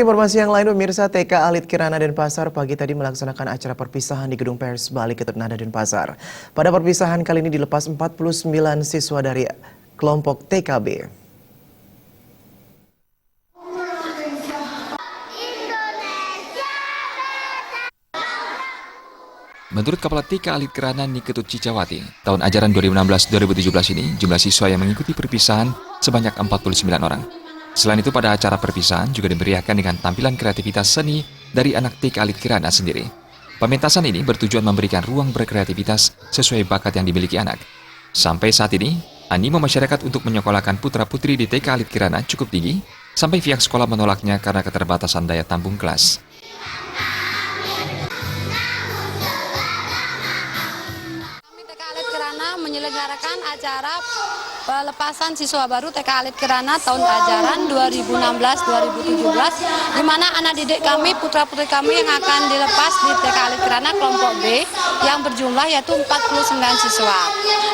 Informasi yang lain, pemirsa, TK Alit Kirana Denpasar pagi tadi melaksanakan acara perpisahan di Gedung Pers Bali Ketut Nada Denpasar. Pada perpisahan kali ini dilepas 49 siswa dari kelompok TKB. Menurut Kepala TK Alit Kirana Niketut Cicawati, tahun ajaran 2016-2017 ini jumlah siswa yang mengikuti perpisahan sebanyak 49 orang. Selain itu, pada acara perpisahan juga dimeriahkan dengan tampilan kreativitas seni dari anak TK Alit Kirana sendiri. Pementasan ini bertujuan memberikan ruang berkreativitas sesuai bakat yang dimiliki anak. Sampai saat ini, animo masyarakat untuk menyekolahkan putra-putri di TK Alit Kirana cukup tinggi, sampai pihak sekolah menolaknya karena keterbatasan daya tampung kelas. Menyelenggarakan acara pelepasan siswa baru TK Alit Kirana tahun ajaran 2016-2017, di mana anak didik kami, putra-putri kami yang akan dilepas di TK Alit Kirana kelompok B yang berjumlah yaitu 49 siswa.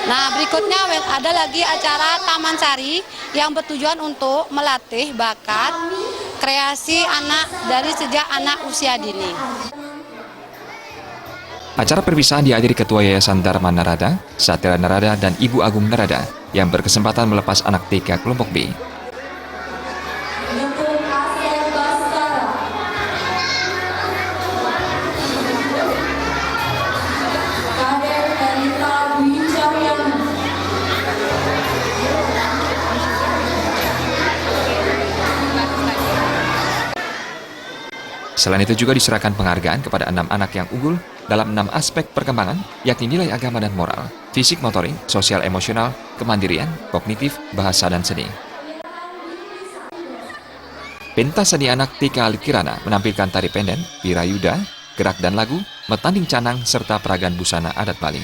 Nah, berikutnya ada lagi acara Taman Sari yang bertujuan untuk melatih bakat kreasi anak dari sejak anak usia dini. Acara perpisahan dihadiri Ketua Yayasan Dharma Narada, Satya Narada, dan Ibu Agung Narada yang berkesempatan melepas anak TK kelompok B. Selain itu juga diserahkan penghargaan kepada 6 anak yang unggul dalam 6 aspek perkembangan, yakni nilai agama dan moral, fisik motorik, sosial emosional, kemandirian, kognitif, bahasa, dan seni. Pentas seni anak TK Alit Kirana menampilkan tari pendek, wirayuda, gerak dan lagu, metanding canang, serta peragaan busana adat Bali.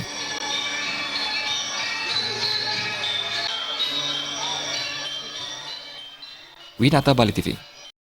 Winata Bali TV.